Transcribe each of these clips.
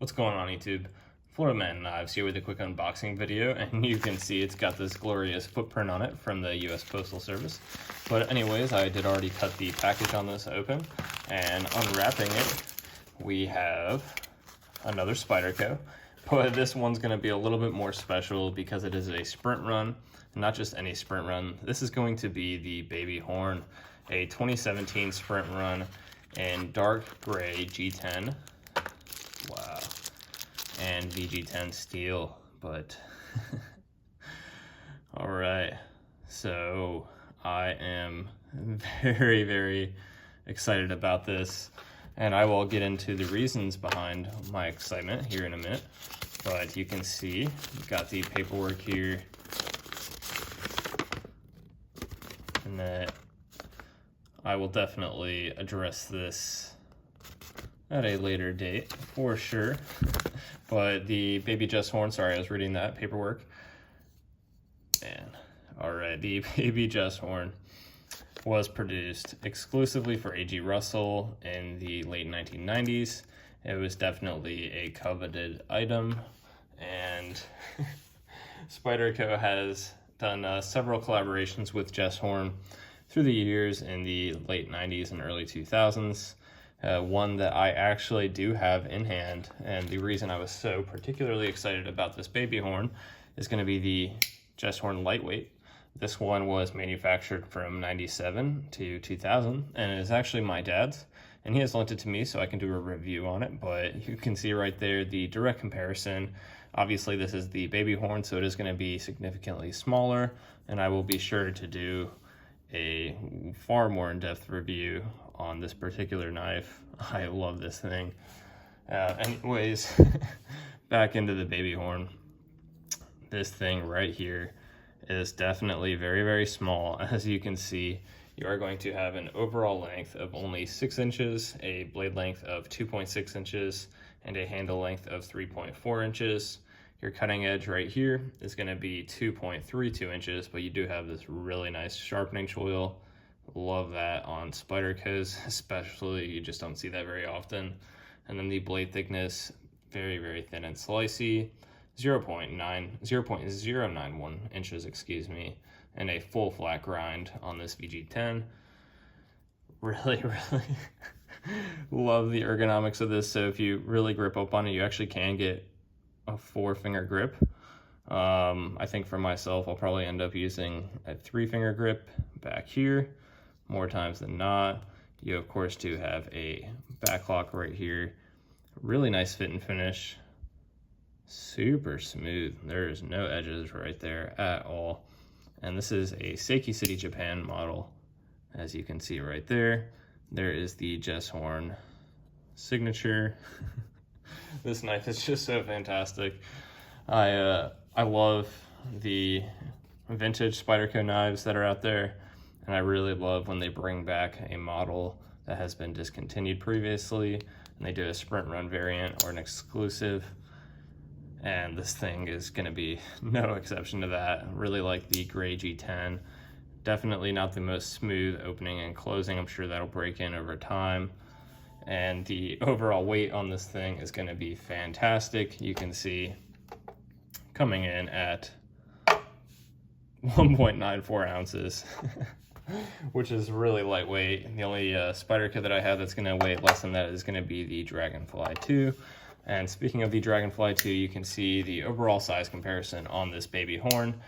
What's going on, YouTube? Florida Man Knives here with a quick unboxing video, and you can see it's got this glorious footprint on it from the US Postal Service. But anyways, I did already cut the package on this open, and unwrapping it, we have another Spyderco. But this one's going to be a little bit more special because it is a sprint run, not just any sprint run. This is going to be the Baby Horn, a 2017 sprint run in dark gray G10. Wow. And VG10 steel, but all right. So I am very excited about this, and I will get into the reasons behind my excitement here in a minute. But you can see we've got the paperwork here, and that I will definitely address this at a later date for sure. But the Baby Just Horn, sorry, I was reading that paperwork. Man, all right, the Baby Just Horn was produced exclusively for A.G. Russell in the late 1990s. It was definitely a coveted item, and Spyderco has done several collaborations with Just Horn through the years in the late 90s and early 2000s. One that I actually do have in hand, and the reason I was so particularly excited about this Baby Horn is going to be the Just Horn Lightweight. This one was manufactured from 97 to 2000, and it is actually my dad's, and he has lent it to me so I can do a review on it. But you can see right there the direct comparison. Obviously this is the Baby Horn, so it is going to be significantly smaller, and I will be sure to do a far more in-depth review on this particular knife. I love this thing. Anyways, back into the Baby Horn. This thing right here is definitely very small. As you can see, you are going to have an overall length of only 6 inches, a blade length of 2.6 inches, and a handle length of 3.4 inches. Your cutting edge right here is going to be 2.32 inches, but you do have this really nice sharpening choil. Love that on Spydercos, especially. You just don't see that very often. And then the blade thickness, very thin and slicey, 0.091 inches, excuse me, and a full flat grind on this VG10. Really love the ergonomics of this. So if you really grip up on it, you actually can get a 4-finger grip. I think for myself, I'll probably end up using a 3-finger grip back here more times than not. You of course do have a back lock right here. Really nice fit and finish. Super smooth. There is no edges right there at all. And this is a Seiki City, Japan model. As you can see right there, there is the Just Horn signature. This knife is just so fantastic. I love the vintage Spyderco knives that are out there, and I really love when they bring back a model that has been discontinued previously, and they do a sprint run variant or an exclusive, and this thing is going to be no exception to that. Really like the gray G10. Definitely not the most smooth opening and closing. I'm sure that'll break in over time. And the overall weight on this thing is going to be fantastic. You can see coming in at 1.94 ounces, which is really lightweight. The only Spyderco that I have that's going to weigh less than that is going to be the Dragonfly 2. And speaking of the Dragonfly 2, you can see the overall size comparison on this Baby Horn.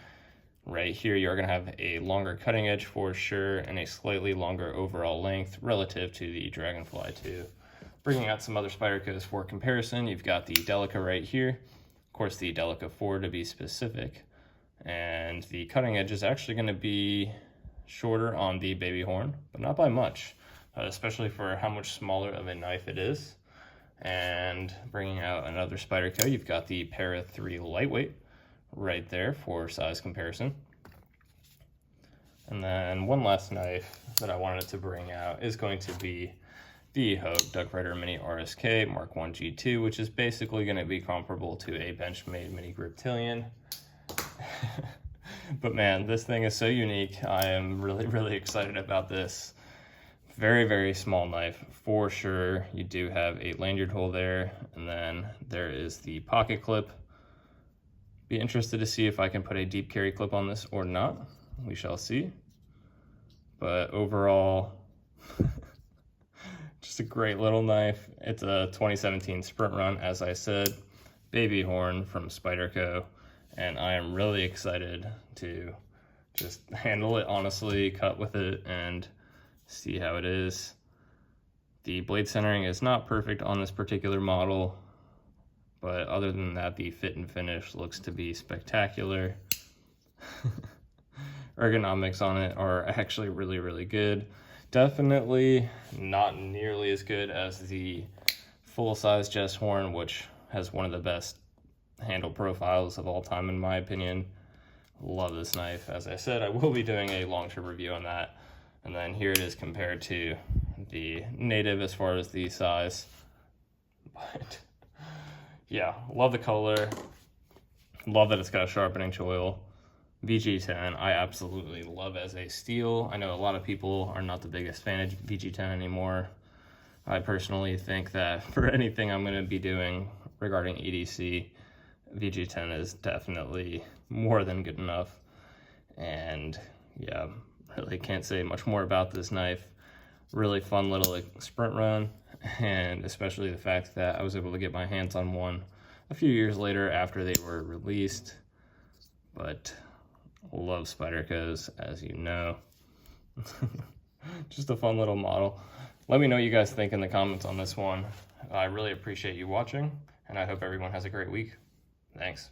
Right here, you're going to have a longer cutting edge for sure, and a slightly longer overall length relative to the Dragonfly 2. Bringing out some other Spydercos for comparison, you've got the Delica right here. Of course, the Delica 4 to be specific. And the cutting edge is actually going to be shorter on the Baby Horn, but not by much, especially for how much smaller of a knife it is. And bringing out another Spyderco, you've got the Para 3 Lightweight right there for size comparison. And then one last knife that I wanted to bring out is going to be the Hogue Duck Rider Mini RSK Mark 1 G2, which is basically going to be comparable to a Benchmade Mini Griptilian. But man, this thing is so unique. I am really excited about this Very, very small knife for sure. You do have a lanyard hole there, and then there is the pocket clip. Be interested to see if I can put a deep carry clip on this or not. We shall see. But overall, just a great little knife. It's a 2017 Sprint Run, as I said, baby horn from Spyderco, and I am really excited to just handle it, honestly, cut with it, and see how it is. The blade centering is not perfect on this particular model, but other than that, the fit and finish looks to be spectacular. Ergonomics on it are actually really, really good. Definitely not nearly as good as the full-size Jess horn, which has one of the best handle profiles of all time, in my opinion. Love this knife. As I said, I will be doing a long-term review on that. And then here it is compared to the native as far as the size. But yeah, love the color. Love that it's got a sharpening choil. VG10, I absolutely love as a steel. I know a lot of people are not the biggest fan of VG10 anymore. I personally think that for anything I'm going to be doing regarding EDC, VG10 is definitely more than good enough. And yeah, really can't say much more about this knife. Really fun little sprint run, and especially the fact that I was able to get my hands on one a few years later after they were released. But love Spydercos, as you know. Just a fun little model. Let me know what you guys think in the comments on this one. I really appreciate you watching, and I hope everyone has a great week. Thanks.